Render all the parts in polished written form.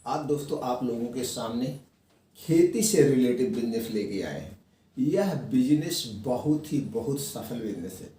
आज दोस्तों आप लोगों के सामने खेती से रिलेटेड बिजनेस लेके आए हैं। यह बिजनेस बहुत सफल बिजनेस है।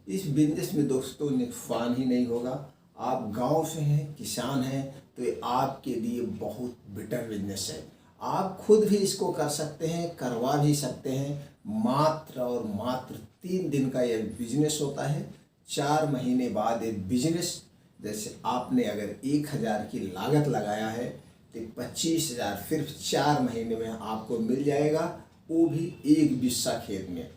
इस बिजनेस में दोस्तों नुकसान ही नहीं होगा। आप गांव से हैं, किसान हैं, तो ये आपके लिए बहुत बेटर बिजनेस है। आप खुद भी इसको कर सकते हैं, करवा भी सकते हैं। मात्र और मात्र 3 दिन का यह बिजनेस होता है। 4 महीने बाद ये बिजनेस, जैसे आपने अगर 1,000 की लागत लगाया है तो 25,000 सिर्फ 4 महीने में आपको मिल जाएगा, वो भी एक बिस्सा खेत में।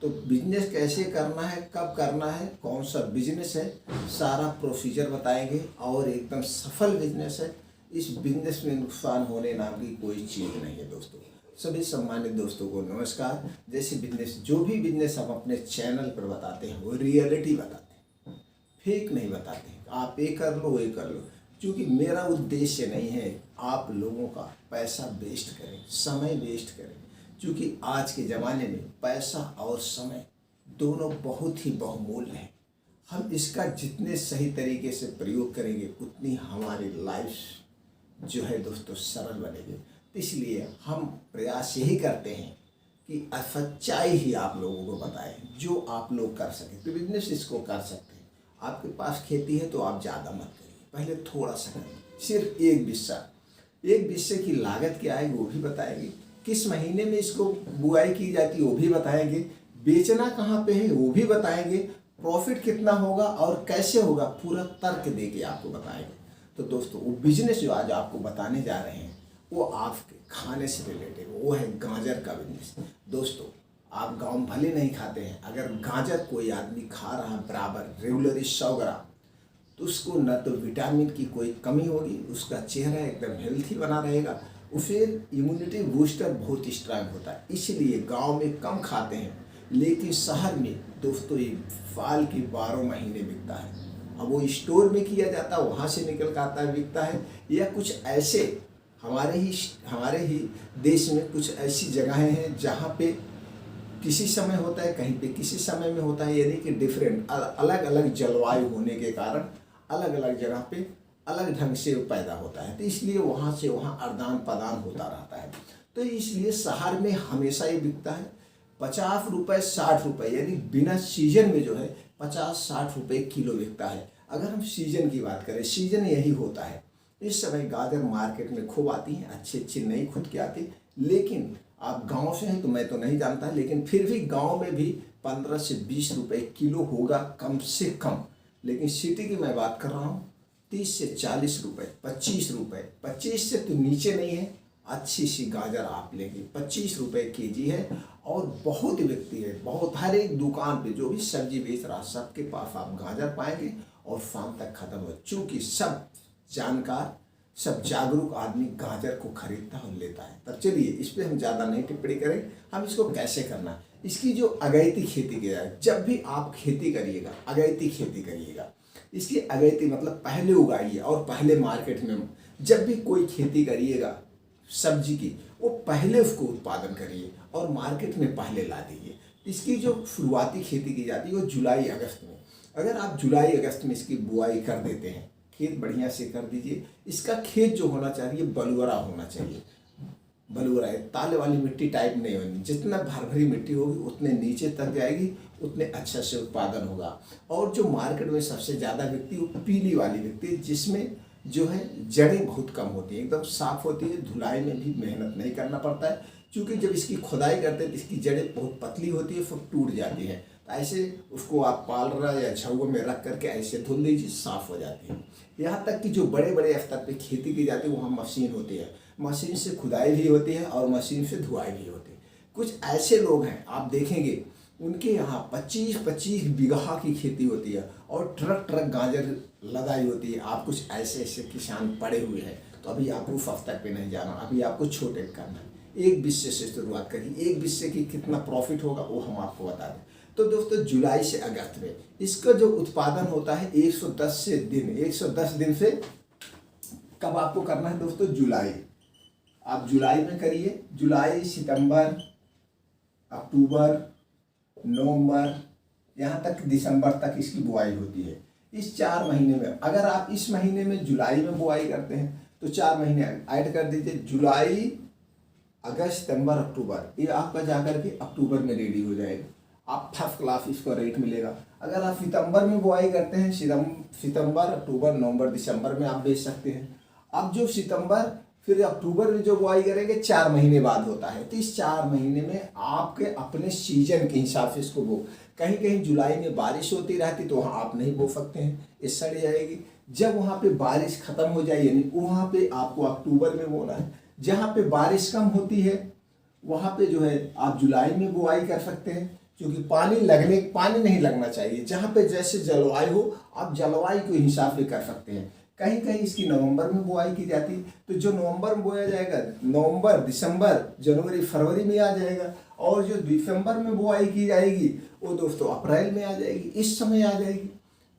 तो बिजनेस कैसे करना है, कब करना है, कौन सा बिजनेस है, सारा प्रोसीजर बताएंगे और एकदम सफल बिजनेस है। इस बिजनेस में नुकसान होने नाम की कोई चीज़ नहीं है दोस्तों। सभी सम्मानित दोस्तों को नमस्कार। जैसे बिजनेस, जो भी बिजनेस हम अपने चैनल पर बताते हैं वो रियलिटी बताते हैं, फेक नहीं बताते हैं। आप ये कर लो, वो कर लो, क्योंकि मेरा उद्देश्य नहीं है आप लोगों का पैसा वेस्ट करें, समय वेस्ट करें। क्योंकि आज के ज़माने में पैसा और समय दोनों बहुत ही बहुमूल्य हैं। हम इसका जितने सही तरीके से प्रयोग करेंगे उतनी हमारी लाइफ जो है दोस्तों सरल बनेगी। तो इसलिए हम प्रयास यही करते हैं कि सच्चाई ही आप लोगों को बताएं, जो आप लोग कर सकें। तो बिजनेस इसको कर सकते हैं। आपके पास खेती है तो आप ज़्यादा मत करिए, पहले थोड़ा सा करिए, सिर्फ एक बिस्से की लागत क्या है वो भी बताएंगे, किस महीने में इसको बुआई की जाती है वो भी बताएंगे, बेचना कहाँ पे है वो भी बताएंगे, प्रॉफिट कितना होगा और कैसे होगा पूरा तर्क दे के आपको बताएंगे। तो दोस्तों वो बिजनेस जो आज आपको बताने जा रहे हैं वो आपके खाने से रिलेटेड, वो है गाजर का बिजनेस। दोस्तों आप गाँव भले नहीं खाते हैं, अगर गाजर कोई आदमी खा रहा है बराबर रेगुलरली 100 ग्राम, तो उसको न तो विटामिन की कोई कमी होगी, उसका चेहरा एकदम हेल्थी बना रहेगा, फिर इम्यूनिटी बूस्टर बहुत स्ट्रांग होता है। इसलिए गांव में कम खाते हैं, लेकिन शहर में दोस्तों ये साल की 12 महीने बिकता है। अब वो स्टोर में किया जाता है, वहाँ से निकल कर आता है, बिकता है। या कुछ ऐसे हमारे ही देश में कुछ ऐसी जगहें हैं जहाँ पे किसी समय होता है, कहीं पे किसी समय में होता है, यानी कि डिफरेंट अलग अलग जलवायु होने के कारण अलग अलग जगह पे अलग ढंग से पैदा होता है। तो इसलिए वहाँ से वहाँ आदान प्रदान होता रहता है। तो इसलिए शहर में हमेशा ये बिकता है 50 रुपये 60 रुपये, यानी बिना सीजन में जो है 50-60 रुपये किलो बिकता है। अगर हम सीजन की बात करें, सीजन यही होता है। इस समय गाजर मार्केट में खूब आती हैं, अच्छी नहीं खुद के आती। लेकिन आप गांव से हैं तो मैं तो नहीं जानता, लेकिन फिर भी गांव में भी 15 से 20 रुपये किलो होगा कम से कम। लेकिन सिटी की मैं बात कर रहा हूँ 30 से 40 रुपये, 25 रुपये, 25 से तो नीचे नहीं है। अच्छी सी गाजर आप लेंगे 25 रुपये केजी है और बहुत बिकती है। बहुत, हर एक दुकान पे जो भी सब्जी बेच रहा सबके पास आप गाजर पाएंगे और शाम तक खत्म हो। चूँकि सब जानकार, सब जागरूक आदमी गाजर को खरीदता और लेता है। तब चलिए इस पर हम ज़्यादा नहीं टिप्पणी करें, हम इसको कैसे करना है। इसकी जो अगैती खेती की जाए, जब भी आप खेती करिएगा अगैती खेती करिएगा। इसकी अगैती मतलब पहले उगाइए और पहले मार्केट में, जब भी कोई खेती करिएगा सब्जी की, वो पहले उसको उत्पादन करिए और मार्केट में पहले ला दीजिए। इसकी जो शुरुआती खेती की जाती है वो जुलाई अगस्त में। अगर आप जुलाई अगस्त में इसकी बुआई कर देते हैं, खेत बढ़िया से कर दीजिए। इसका खेत जो होना चाहिए बलुअरा होना चाहिए। बलुअरा है, ताले वाली मिट्टी टाइप नहीं होनी। जितना भरभरी मिट्टी होगी उतने नीचे तक जाएगी, उतने अच्छा से उत्पादन होगा। और जो मार्केट में सबसे ज़्यादा बिकती है वो पीली वाली बिकती है, जिसमें जो है जड़ें बहुत कम होती हैं, एकदम साफ होती है, धुलाई में भी मेहनत नहीं करना पड़ता है। क्योंकि जब इसकी खुदाई करते हैं तो इसकी जड़ें बहुत पतली होती है, फिर टूट जाती है। तो ऐसे उसको आप पालरा या झउआ में रख करके ऐसे धुल दीजिए, साफ़ हो जाती है। यहाँ तक कि जो बड़े बड़े स्तर पे खेती की जाती है वहाँ मशीन होती है, मशीन से खुदाई भी होती है और मशीन से धुआई भी होती है। कुछ ऐसे लोग हैं आप देखेंगे उनके यहाँ 25-25 बीघा की खेती होती है और ट्रक गाजर लगाई होती है। आप कुछ ऐसे किसान पड़े हुए हैं, तो अभी आपको उस स्तर पे नहीं जाना, अभी आपको छोटे करना है। एक बिस्से से शुरुआत करिए। एक बिस्से की कितना प्रॉफिट होगा वो हम आपको बता दें। तो दोस्तों जुलाई से अगस्त में इसका जो उत्पादन होता है 110 दिन से कब आपको करना है दोस्तों, जुलाई। आप जुलाई में करिए, जुलाई, सितंबर, अक्टूबर, नवंबर, यहाँ तक दिसंबर तक इसकी बुआई होती है। इस 4 महीने में अगर आप इस महीने में जुलाई में बुआई करते हैं तो 4 महीने ऐड कर दीजिए, जुलाई अगस्त सितंबर अक्टूबर, ये आपका जाकर के अक्टूबर में रेडी हो जाएगा। आप फर्स्ट क्लास इसको रेट मिलेगा। अगर आप सितंबर में बुआई करते हैं, सितंबर अक्टूबर नवंबर दिसंबर में आप बेच सकते हैं। अब जो सितंबर फिर अक्टूबर में जो बुआई करेंगे 4 महीने बाद होता है, तो इस 4 महीने में आपके अपने सीजन के हिसाब से इसको बो। कहीं कहीं जुलाई में बारिश होती रहती तो वहाँ आप नहीं बो सकते हैं, ये सड़ जाएगी। जब वहाँ पे बारिश खत्म हो जाए यानी वहाँ पे आपको अक्टूबर में बोना है। जहाँ पे बारिश कम होती है वहाँ पे जो है आप जुलाई में बुआई कर सकते हैं, क्योंकि पानी नहीं लगना चाहिए। जहाँ पे जैसे जलवायु हो आप जलवायु के हिसाब से कर सकते हैं। कहीं कहीं इसकी नवंबर में बुआई की जाती, तो जो नवंबर में बोया जाएगा नवंबर दिसंबर जनवरी फरवरी में आ जाएगा, और जो दिसंबर में बुआई की जाएगी वो दोस्तों अप्रैल में आ जाएगी, इस समय आ जाएगी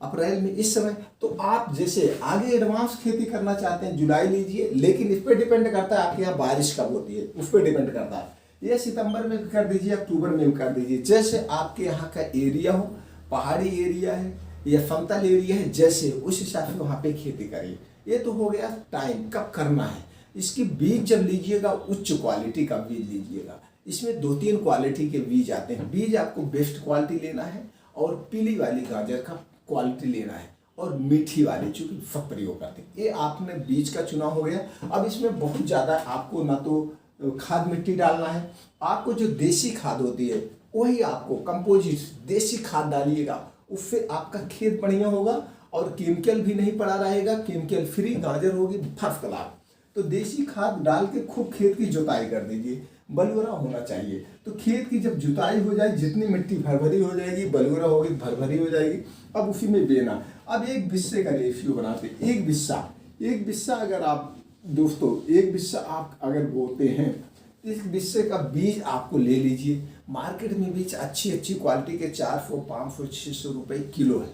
अप्रैल में इस समय। तो आप जैसे आगे एडवांस खेती करना चाहते हैं जुलाई लीजिए, लेकिन इस पर डिपेंड करता है आपके यहाँ बारिश कब होती है, उस पर डिपेंड करता है। ये सितंबर में भी कर दीजिए, अक्टूबर में भी कर दीजिए, जैसे आपके यहाँ का एरिया हो, पहाड़ी एरिया है या समतल एरिया है, जैसे उस हिसाब से वहाँ पे खेती करिए। ये तो हो गया टाइम कब करना है। इसकी बीज जब लीजिएगा उच्च क्वालिटी का बीज लीजिएगा। इसमें 2-3 क्वालिटी के बीज आते हैं। बीज आपको बेस्ट क्वालिटी लेना है, और पीली वाली गाजर का क्वालिटी लेना है, और मीठी वाली चूँकि सब प्रयोग करते हैं। ये आपने बीज का चुनाव हो गया। अब इसमें बहुत ज़्यादा आपको ना तो खाद मिट्टी डालना है, आपको जो देसी खाद होती है वही आपको कंपोजिट देसी खाद डालिएगा, उससे आपका खेत बढ़िया होगा और केमिकल भी नहीं पड़ा रहेगा, केमिकल फ्री गाजर होगी फर्स्ट क्लास। तो देसी खाद डाल के खूब खेत की जुताई कर दीजिए, बलुरा होना चाहिए। तो खेत की जब जुताई हो जाए, जितनी मिट्टी भरभरी हो जाएगी, बलुरा होगी भरभरी हो जाएगी, अब उसी में बेना। अब एक बिस्से का रेशियो बनाते, एक बिस्सा अगर आप दोस्तों एक बिस्सा आप अगर बोते हैं, इस बिस्से का बीज आपको ले लीजिए। मार्केट में बीज अच्छी क्वालिटी के 400 500 600 रुपये किलो है।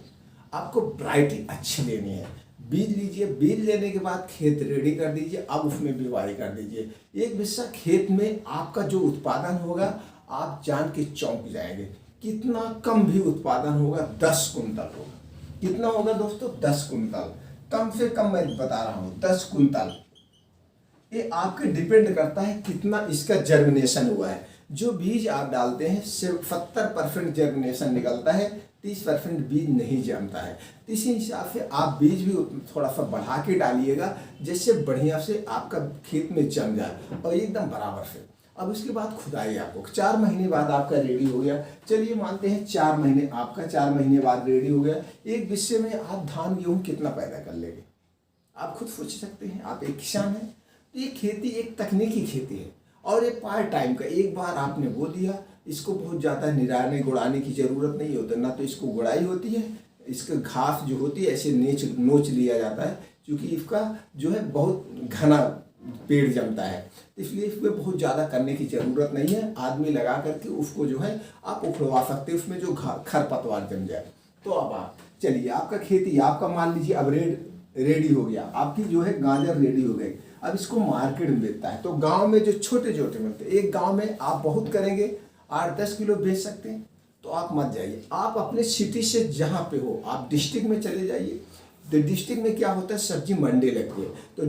आपको वैरायटी अच्छी लेनी है, बीज लीजिए। बीज लेने के बाद खेत रेडी कर दीजिए, अब उसमें बुआई कर दीजिए। एक बिस्सा खेत में आपका जो उत्पादन होगा आप जान के चौंक जाएंगे। कितना कम भी उत्पादन होगा, 10 कुंतल होगा। कितना होगा दोस्तों? 10 कुंतल, कम से कम मैं बता रहा हूँ 10 कुंतल। ये आपके डिपेंड करता है कितना इसका जर्मिनेशन हुआ है। जो बीज आप डालते हैं सिर्फ 70% जर्मिनेशन निकलता है, 30% बीज नहीं जमता है। तो इसी हिसाब से आप बीज भी थोड़ा सा बढ़ा के डालिएगा, जिससे बढ़िया से आपका खेत में जम जाए और एकदम बराबर से। अब उसके बाद खुदाई आपको 4 महीने बाद आपका रेडी हो गया। चलिए मानते हैं 4 महीने आपका 4 महीने बाद रेडी हो गया। एक बिस्से में आप धान गेहूँ कितना पैदा कर लेंगे आप खुद सोच सकते हैं। आप एक किसान हैं, तो ये खेती एक तकनीकी खेती है और ये पार्ट टाइम का। एक बार आपने बो दिया, इसको बहुत ज़्यादा निराने गुड़ाने की ज़रूरत नहीं होती, ना तो इसको गुड़ाई होती है। इसका घास जो होती है ऐसे नोच लिया जाता है, क्योंकि इसका जो है बहुत घना पेड़ जमता है, इसलिए इसमें बहुत ज़्यादा करने की ज़रूरत नहीं है। आदमी लगा करके उसको जो है आप उखड़वा सकते हैं, उसमें जो खरपतवार जम जाए। तो अब आप चलिए, आपका खेती आपका मान लीजिए अब रेडी हो गया, आपकी जो है गाजर रेडी हो गई। अब इसको मार्केट में बेचता है, तो गांव में जो छोटे छोटे मिलते हैं, एक गांव में आप बहुत करेंगे 8-10 किलो बेच सकते हैं, तो आप मत जाइए। आप अपने सिटी से जहाँ पे हो आप डिस्ट्रिक्ट में चले जाइए। तो डिस्ट्रिक्ट में क्या होता है, सब्जी मंडी लगती है। तो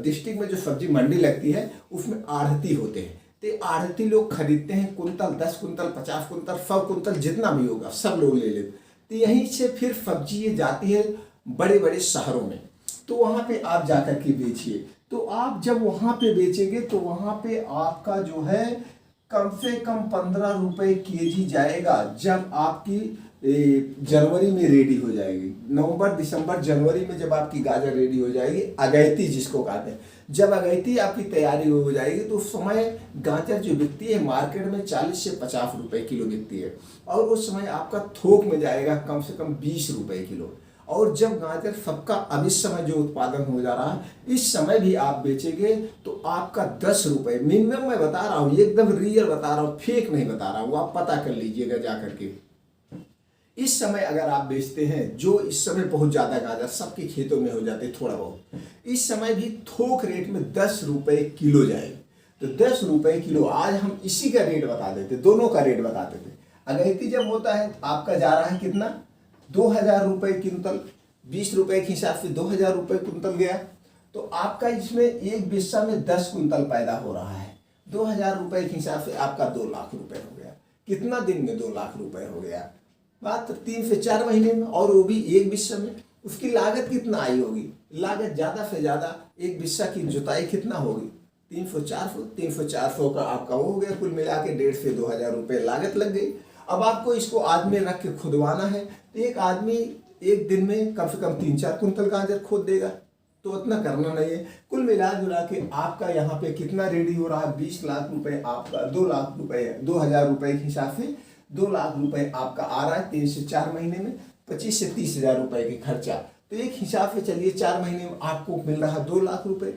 डिस्ट्रिक्ट में जो सब्जी मंडी लगती है उसमें आढ़ती होते हैं। तो आढ़ती लोग खरीदते हैं कुंतल, 10 कुंतल, 50 कुंतल, 100 कुंतल, जितना भी होगा सब लोग ले लेते। तो यहीं से फिर सब्जी ये जाती है बड़े बड़े शहरों में, तो वहाँ पे आप जाकर के बेचिए। तो आप जब वहाँ पे बेचेंगे तो वहाँ पे आपका जो है कम से कम 15 रुपये केजी जाएगा। जब आपकी जनवरी में रेडी हो जाएगी, नवंबर दिसंबर जनवरी में जब आपकी गाजर रेडी हो जाएगी, अगैती जिसको कहते हैं, जब अगैती आपकी तैयारी हो जाएगी तो उस समय गाजर जो बिकती है मार्केट में 40 से 50 रुपये किलो बिकती है, और उस समय आपका थोक में जाएगा कम से कम 20 रुपये किलो। और जब गाजर सबका अब इस समय जो उत्पादन हो जा रहा है, इस समय भी आप बेचेंगे तो आपका 10 रुपये मिनिमम, मैं बता रहा हूँ, एकदम रियल बता रहा हूँ, फेक नहीं बता रहा हूँ, आप पता कर लीजिएगा जा करके। इस समय अगर आप बेचते हैं, जो इस समय बहुत ज़्यादा गाजर सबके खेतों में हो जाते थोड़ा बहुत, इस समय भी थोक रेट में 10 रुपये किलो जाएगा। तो 10 रुपये किलो आज हम इसी का रेट बता देते, दोनों का रेट बताते थे। अगैती जब होता है आपका जा रहा है कितना, 2000 रुपये कुंतल, 20 रुपये के हिसाब से 2000 रुपये कुंतल गया। तो आपका इसमें एक बिस्सा में 10 कुंतल पैदा हो रहा है। 2000 रुपए के हिसाब से आपका 2 लाख रुपए हो गया। कितना दिन में 2 लाख रुपए हो गया? बात 3 से 4 महीने में, और वो भी एक बिस्सा में। उसकी लागत कितना आई होगी? लागत ज़्यादा से ज़्यादा एक बिस्सा की जुताई कितना होगी? 300-400 का आपका वो हो गया। कुल मिला के 1.5 से 2000 रुपये लागत लग गई। अब आपको इसको आदमी रख के खुदवाना है, तो एक आदमी एक दिन में कम से कम 3-4 कुंतल गाजर खोद देगा, तो उतना करना नहीं है। कुल मिला जुला के आपका यहाँ पे कितना रेडी हो रहा है? 20 लाख रुपए आपका 2 लाख रुपए 2000 रुपए के हिसाब से 2 लाख रुपए आपका आ रहा है 3 से 4 महीने में। 25 से 30 हजार रुपए के खर्चा, तो एक हिसाब से चलिए 4 महीने में आपको मिल रहा है 2 लाख रुपए।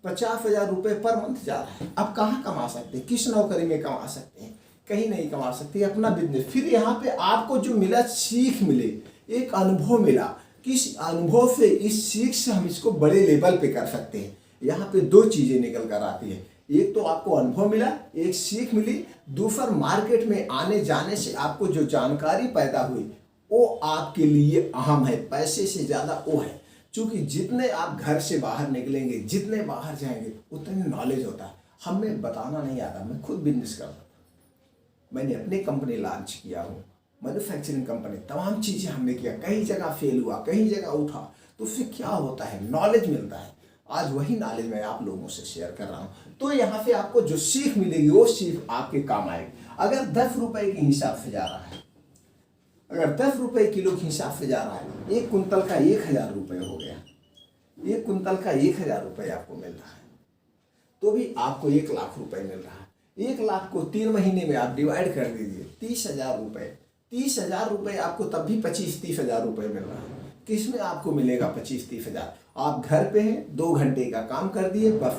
50,000 रुपए पर मंथ जा रहा है। अब कहाँ कमा सकते हैं? किस नौकरी में कमा सकते हैं? कहीं नहीं कमा सकते। अपना बिजनेस। फिर यहाँ पे आपको जो मिला, सीख मिले, एक अनुभव मिला। किस अनुभव से, इस सीख से हम इसको बड़े लेवल पे कर सकते हैं। यहाँ पे 2 चीजें निकल कर आती है। एक तो आपको अनुभव मिला, एक सीख मिली। दूसरा, मार्केट में आने जाने से आपको जो जानकारी पैदा हुई वो आपके लिए अहम है। पैसे से ज्यादा वो है। क्योंकि जितने आप घर से बाहर निकलेंगे, जितने बाहर जाएंगे, उतनी नॉलेज होता है। हमें बताना नहीं आता। मैं खुद बिजनेस करता था, मैंने अपनी कंपनी लॉन्च किया हूँ, मैन्युफैक्चरिंग कंपनी, तमाम चीज़ें हमने किया। कहीं जगह फेल हुआ, कहीं जगह उठा, तो उससे क्या होता है? नॉलेज मिलता है। आज वही नॉलेज मैं आप लोगों से शेयर कर रहा हूँ। तो यहाँ पे आपको जो सीख मिलेगी, वो सीख आपके काम आएगी। अगर 10 रुपए के हिसाब से जा रहा है, अगर 10 रुपए किलो के हिसाब से जा रहा है, एक कुंतल का 1000 रुपये हो गया। एक कुंतल का 1000 रुपये आपको मिल रहा है, तो भी आपको 1 लाख रुपए मिल रहा है। 1 लाख को 3 महीने में आप डिवाइड कर दीजिए, 30,000 रुपये। 30,000 रुपये आपको तब भी 25-30 हजार रुपये मिल रहा है। किस में आपको मिलेगा 25-30 हजार? आप घर पे हैं, 2 घंटे का काम कर दिए, बस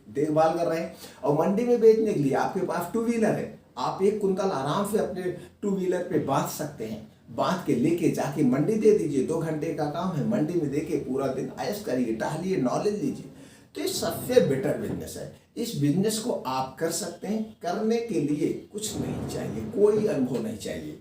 देखभाल कर रहे हैं। और मंडी में बेचने के लिए आपके पास 2 व्हीलर है। आप 1 कुंतल आराम से अपने 2 व्हीलर पे बांध सकते हैं। बांध के लेके जाके मंडी दे दीजिए। 2 घंटे का काम है, मंडी में देके पूरा दिन ऐश करिए, टहलिए, नॉलेज लीजिए। तो ये सबसे बेटर बिजनेस है। इस बिजनेस को आप कर सकते हैं। करने के लिए कुछ नहीं चाहिए, कोई अनुभव नहीं चाहिए।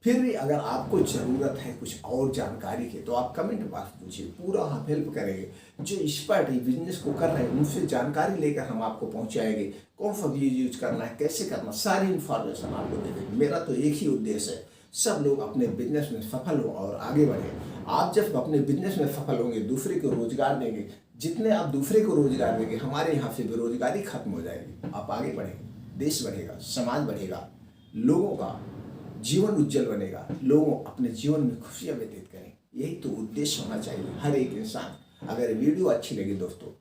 फिर भी अगर आपको ज़रूरत है कुछ और जानकारी की, तो आप कमेंट बॉक्स पूछिए, पूरा हम हेल्प करेंगे। जो एक्सपर्ट है बिजनेस को कर रहे हैं, उनसे जानकारी लेकर हम आपको पहुंचाएंगे। कौन सा बीज यूज करना है, कैसे करना, सारी इन्फॉर्मेशन आपको दे देंगे। मेरा तो एक ही उद्देश्य है, सब लोग अपने बिजनेस में सफल हो और आगे बढ़े। आप जब अपने बिजनेस में सफल होंगे, दूसरे को रोजगार देंगे। जितने आप दूसरे को रोजगार देंगे, हमारे यहाँ से बेरोजगारी खत्म हो जाएगी। आप आगे बढ़ेंगे, देश बढ़ेगा, समाज बढ़ेगा, लोगों का जीवन उज्जवल बनेगा, लोग अपने जीवन में खुशियां व्यतीत करें। यही तो उद्देश्य होना चाहिए हर एक इंसान। अगर वीडियो अच्छी लगी दोस्तों,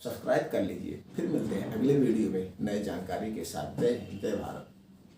सब्सक्राइब कर लीजिए। फिर मिलते हैं अगले वीडियो में नए जानकारी के साथ। जय हिंद, जय भारत।